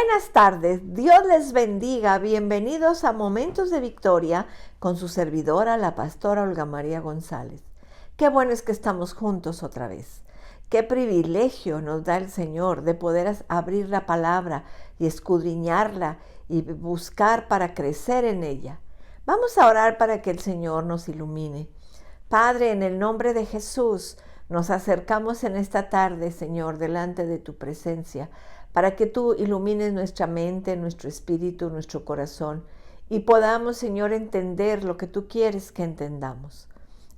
Buenas tardes, Dios les bendiga, bienvenidos a Momentos de Victoria con su servidora, la pastora Olga María González. Qué bueno es que estamos juntos otra vez. Qué privilegio nos da el Señor de poder abrir la palabra y escudriñarla y buscar para crecer en ella. Vamos a orar para que el Señor nos ilumine. Padre, en el nombre de Jesús, nos acercamos en esta tarde, Señor, delante de tu presencia, para que tú ilumines nuestra mente, nuestro espíritu, nuestro corazón, y podamos, Señor, entender lo que tú quieres que entendamos.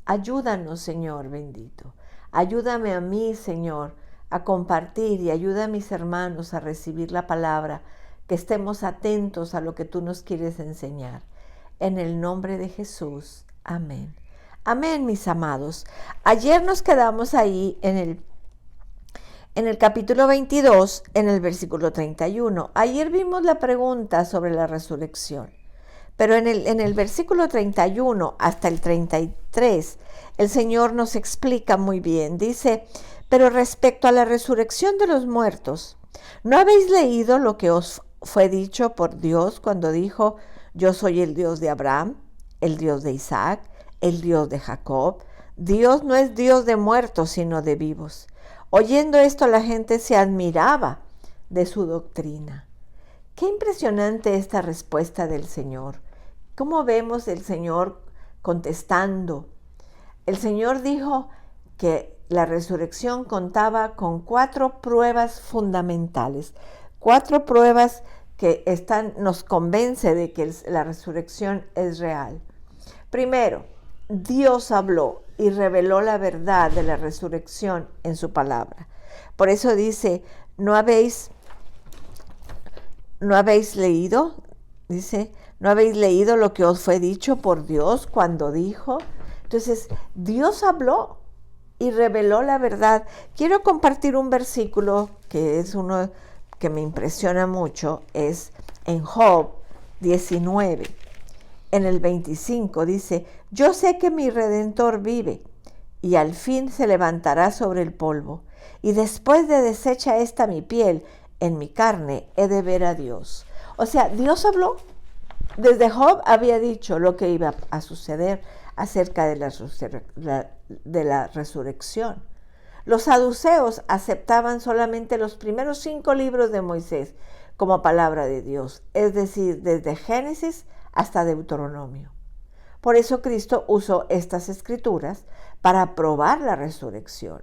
Ayúdanos, Señor bendito. Ayúdame a mí, Señor, a compartir y ayuda a mis hermanos a recibir la palabra, que estemos atentos a lo que tú nos quieres enseñar. En el nombre de Jesús. Amén. Amén, mis amados. Ayer nos quedamos ahí en el capítulo 22, en el versículo 31. Ayer vimos la pregunta sobre la resurrección, pero en el versículo 31 hasta el 33, el Señor nos explica muy bien. Dice, pero respecto a la resurrección de los muertos, ¿no habéis leído lo que os fue dicho por Dios cuando dijo, yo soy el Dios de Abraham, el Dios de Isaac, el Dios de Jacob? Dios no es Dios de muertos, sino de vivos. Oyendo esto, la gente se admiraba de su doctrina. Qué impresionante esta respuesta del Señor. ¿Cómo vemos el Señor contestando? El Señor dijo que la resurrección contaba con 4 pruebas fundamentales, 4 pruebas que nos convence de que la resurrección es real. Primero, Dios habló y reveló la verdad de la resurrección en su palabra. Por eso dice, ¿no habéis leído? Dice, ¿no habéis leído lo que os fue dicho por Dios cuando dijo? Entonces, Dios habló y reveló la verdad. Quiero compartir un versículo que es uno que me impresiona mucho, es en Job 19. En el 25 dice, yo sé que mi Redentor vive y al fin se levantará sobre el polvo. Y después de deshecha esta mi piel, en mi carne he de ver a Dios. O sea, Dios habló. Desde Job había dicho lo que iba a suceder acerca de la resurrección. Los saduceos aceptaban solamente los primeros 5 libros de Moisés como palabra de Dios, es decir, desde Génesis hasta Deuteronomio. Por eso Cristo usó estas escrituras para probar la resurrección,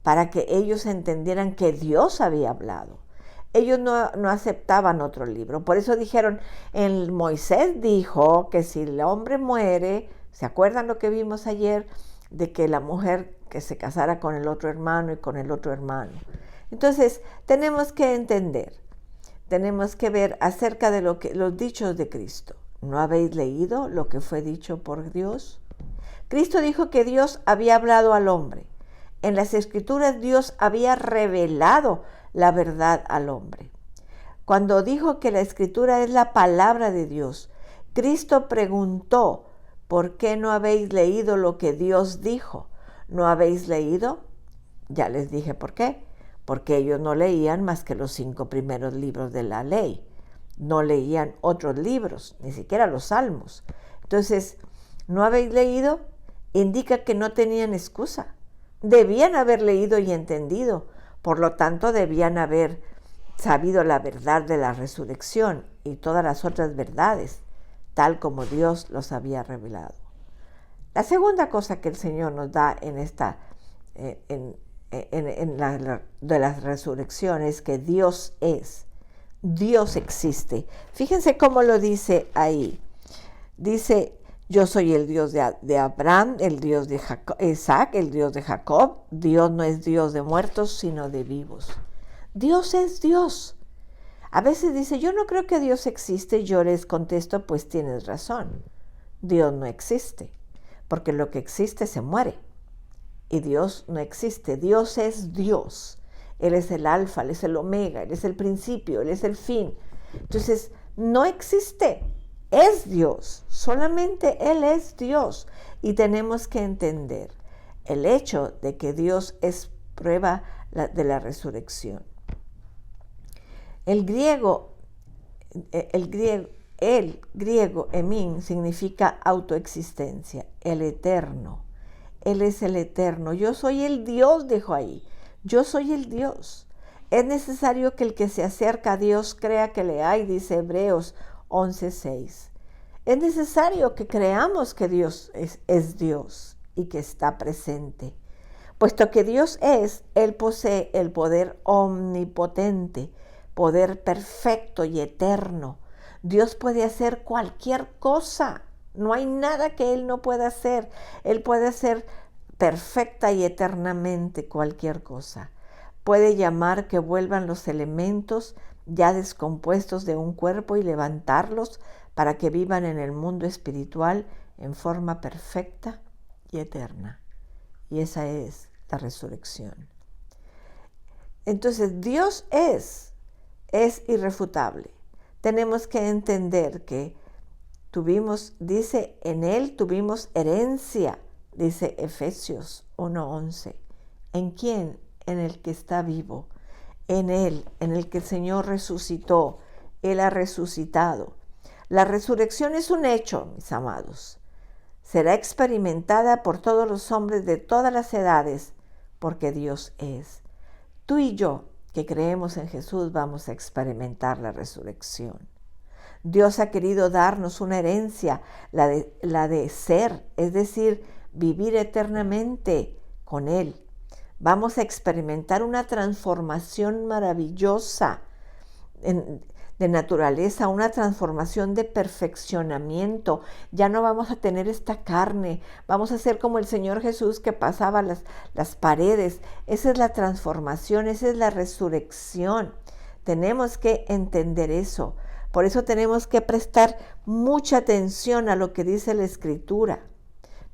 para que ellos entendieran que Dios había hablado. Ellos no aceptaban otro libro. Por eso dijeron, Moisés dijo que si el hombre muere, ¿se acuerdan lo que vimos ayer? De que la mujer que se casara con el otro hermano y con el otro hermano. Entonces, tenemos que entender, tenemos que ver acerca de los dichos de Cristo. ¿No habéis leído lo que fue dicho por Dios? Cristo dijo que Dios había hablado al hombre. En las Escrituras Dios había revelado la verdad al hombre. Cuando dijo que la Escritura es la palabra de Dios, Cristo preguntó, ¿por qué no habéis leído lo que Dios dijo? ¿No habéis leído? Ya les dije por qué. Porque ellos no leían más que los 5 primeros libros de la ley. No leían otros libros, ni siquiera los salmos. Entonces, ¿no habéis leído? Indica que no tenían excusa. Debían haber leído y entendido. Por lo tanto, debían haber sabido la verdad de la resurrección y todas las otras verdades, tal como Dios los había revelado. La segunda cosa que el Señor nos da de las resurrecciones, que Dios es. Dios existe. Fíjense cómo lo dice ahí. Dice, yo soy el Dios de Abraham, el Dios de Isaac, el Dios de Jacob. Dios no es Dios de muertos, sino de vivos. Dios es Dios. A veces dice, yo no creo que Dios existe. Yo les contesto, pues tienes razón. Dios no existe, porque lo que existe se muere. Y Dios no existe. Dios es Dios. Él es el alfa, Él es el omega, Él es el principio, Él es el fin. Entonces, no existe. Es Dios. Solamente Él es Dios. Y tenemos que entender el hecho de que Dios es prueba de la resurrección. El griego, el griego emin significa autoexistencia, el eterno. Él es el eterno. Yo soy el Dios, dijo ahí. Yo soy el Dios. Es necesario que el que se acerca a Dios crea que le hay, dice Hebreos 11:6. Es necesario que creamos que Dios es Dios y que está presente. Puesto que Dios es, Él posee el poder omnipotente, poder perfecto y eterno. Dios puede hacer cualquier cosa. No hay nada que Él no pueda hacer. Él puede hacer perfecta y eternamente cualquier cosa. Puede llamar que vuelvan los elementos ya descompuestos de un cuerpo y levantarlos para que vivan en el mundo espiritual en forma perfecta y eterna. Y esa es la resurrección. Entonces, Dios es irrefutable. Tenemos que entender que dice, en Él tuvimos herencia, dice Efesios 1:11. ¿En quién? En el que está vivo. En Él, en el que el Señor resucitó. Él ha resucitado. La resurrección es un hecho, mis amados. Será experimentada por todos los hombres de todas las edades, porque Dios es. Tú y yo, que creemos en Jesús, vamos a experimentar la resurrección. Dios ha querido darnos una herencia, la de ser, es decir, vivir eternamente con Él. Vamos a experimentar una transformación maravillosa de naturaleza, una transformación de perfeccionamiento. Ya no vamos a tener esta carne, vamos a ser como el Señor Jesús que pasaba las paredes. Esa es la transformación, esa es la resurrección. Tenemos que entender eso. Por eso tenemos que prestar mucha atención a lo que dice la Escritura.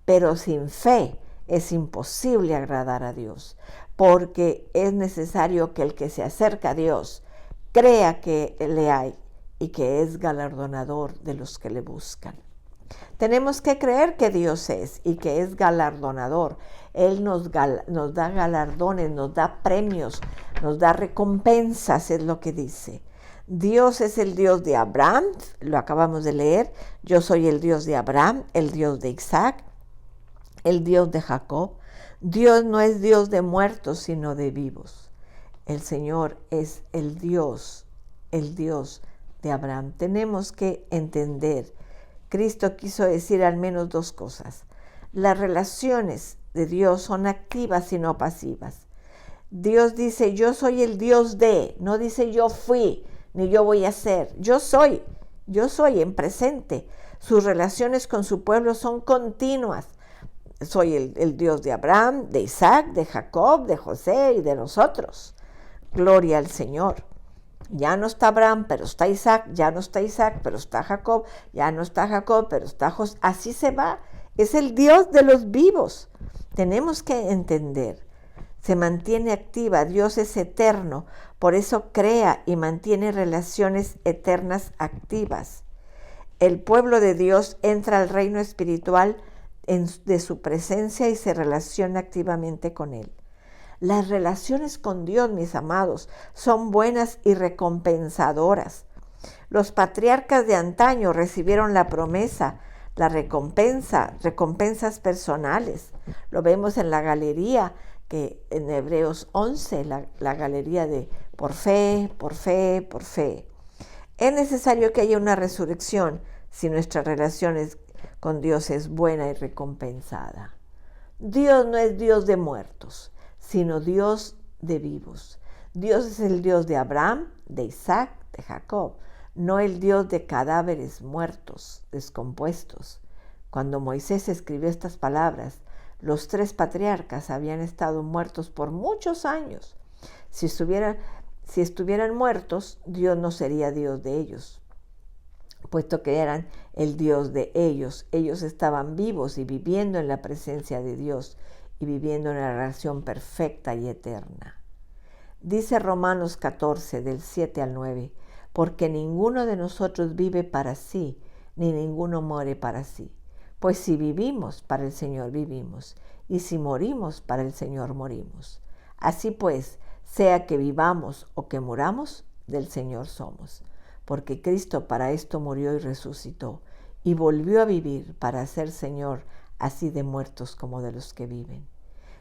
Pero sin fe es imposible agradar a Dios, porque es necesario que el que se acerca a Dios crea que le hay y que es galardonador de los que le buscan. Tenemos que creer que Dios es y que es galardonador. Él nos da galardones, nos da premios, nos da recompensas, es lo que dice. Dios es el Dios de Abraham, lo acabamos de leer. Yo soy el Dios de Abraham, el Dios de Isaac, el Dios de Jacob. Dios no es Dios de muertos, sino de vivos. El Señor es el Dios de Abraham. Tenemos que entender. Cristo quiso decir al menos dos cosas. Las relaciones de Dios son activas y no pasivas. Dios dice, yo soy el Dios de, no dice yo fui, ni yo voy a ser. Yo soy en presente. Sus relaciones con su pueblo son continuas. Soy el Dios de Abraham, de Isaac, de Jacob, de José y de nosotros. Gloria al Señor. Ya no está Abraham, pero está Isaac. Ya no está Isaac, pero está Jacob. Ya no está Jacob, pero está José. Así se va. Es el Dios de los vivos. Tenemos que entender. Se mantiene activa. Dios es eterno. Por eso crea y mantiene relaciones eternas activas. El pueblo de Dios entra al reino espiritual de su presencia y se relaciona activamente con Él. Las relaciones con Dios, mis amados, son buenas y recompensadoras. Los patriarcas de antaño recibieron la promesa, la recompensas personales. Lo vemos en la galería, que en Hebreos 11, la galería de por fe, por fe, por fe. Es necesario que haya una resurrección si nuestras relaciones con Dios es buena y recompensada. Dios no es Dios de muertos, sino Dios de vivos. Dios es el Dios de Abraham, de Isaac, de Jacob, no el Dios de cadáveres muertos, descompuestos. Cuando Moisés escribió estas palabras, los 3 patriarcas habían estado muertos por muchos años. Si estuvieran muertos, Dios no sería Dios de ellos, puesto que eran el Dios de ellos. Ellos estaban vivos y viviendo en la presencia de Dios y viviendo en una relación perfecta y eterna. Dice Romanos 14, del 7 al 9, porque ninguno de nosotros vive para sí, ni ninguno muere para sí. Pues si vivimos, para el Señor vivimos, y si morimos, para el Señor morimos. Así pues, sea que vivamos o que muramos, del Señor somos, porque Cristo para esto murió y resucitó, y volvió a vivir para ser Señor así de muertos como de los que viven.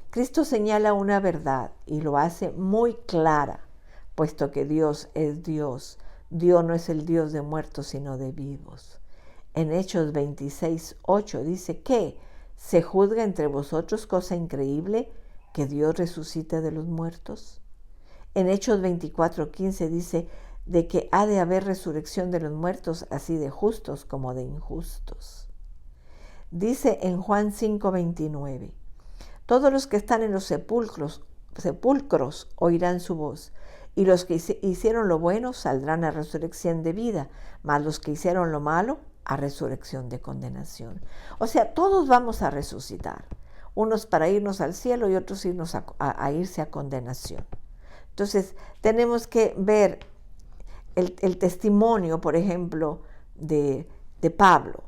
Cristo señala una verdad y lo hace muy clara, puesto que Dios es Dios. Dios no es el Dios de muertos, sino de vivos. En Hechos 26:8 dice que ¿se juzga entre vosotros cosa increíble que Dios resucite de los muertos? En Hechos 24:15 dice de que ha de haber resurrección de los muertos, así de justos como de injustos. Dice en Juan 5:29, todos los que están en los sepulcros oirán su voz, y los que hicieron lo bueno saldrán a resurrección de vida, mas los que hicieron lo malo a resurrección de condenación. O sea, todos vamos a resucitar, unos para irnos al cielo y otros a irse a condenación. Entonces, tenemos que ver el testimonio, por ejemplo, de Pablo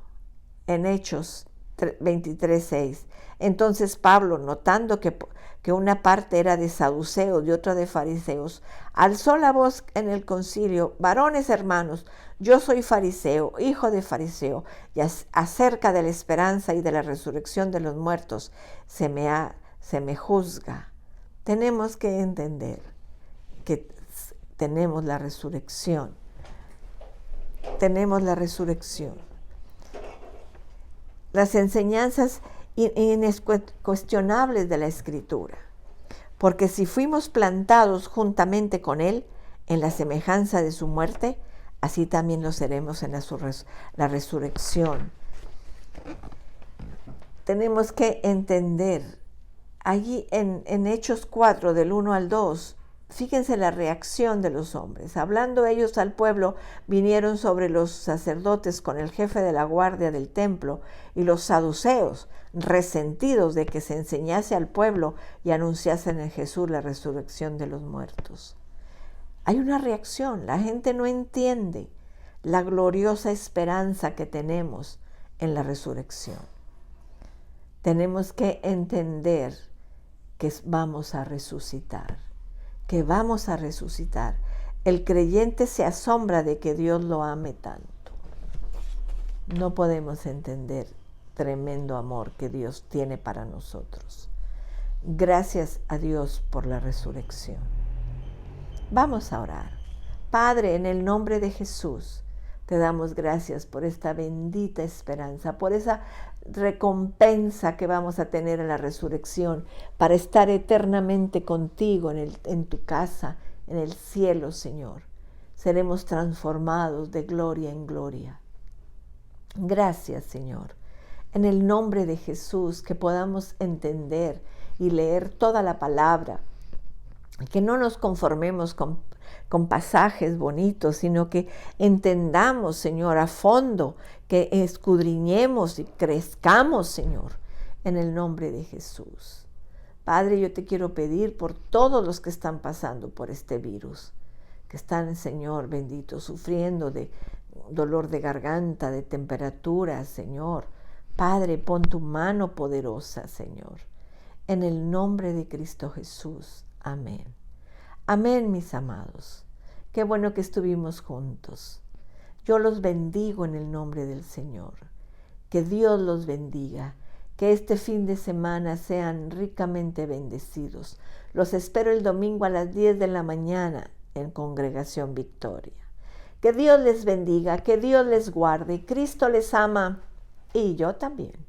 en Hechos 23:6. Entonces Pablo, notando que una parte era de saduceos y otra de fariseos, alzó la voz en el concilio: varones hermanos, yo soy fariseo, hijo de fariseo, y acerca de la esperanza y de la resurrección de los muertos se me juzga. Tenemos que entender que tenemos la resurrección. Tenemos la resurrección. Las enseñanzas incuestionables de la Escritura. Porque si fuimos plantados juntamente con Él en la semejanza de su muerte, así también lo seremos en la resurrección. Tenemos que entender, allí en Hechos 4, del 1 al 2, fíjense la reacción de los hombres. Hablando ellos al pueblo, vinieron sobre los sacerdotes con el jefe de la guardia del templo y los saduceos, resentidos de que se enseñase al pueblo y anunciasen en Jesús la resurrección de los muertos. Hay una reacción, la gente no entiende la gloriosa esperanza que tenemos en la resurrección. Tenemos que entender que vamos a resucitar. Que vamos a resucitar. El creyente se asombra de que Dios lo ame tanto. No podemos entender tremendo amor que Dios tiene para nosotros. Gracias a Dios por la resurrección. Vamos a orar. Padre, en el nombre de Jesús, te damos gracias por esta bendita esperanza, por esa recompensa que vamos a tener en la resurrección, para estar eternamente contigo en tu casa, en el cielo, Señor. Seremos transformados de gloria en gloria. Gracias, Señor. En el nombre de Jesús, que podamos entender y leer toda la palabra, que no nos conformemos con pasajes bonitos, sino que entendamos, Señor, a fondo, que escudriñemos y crezcamos, Señor, en el nombre de Jesús. Padre, yo te quiero pedir por todos los que están pasando por este virus, que están, Señor bendito, sufriendo de dolor de garganta, de temperatura, Señor. Padre, pon tu mano poderosa, Señor, en el nombre de Cristo Jesús. Amén. Amén, mis amados. Qué bueno que estuvimos juntos. Yo los bendigo en el nombre del Señor. Que Dios los bendiga. Que este fin de semana sean ricamente bendecidos. Los espero el domingo a las 10 de la mañana en Congregación Victoria. Que Dios les bendiga, que Dios les guarde. Cristo les ama y yo también.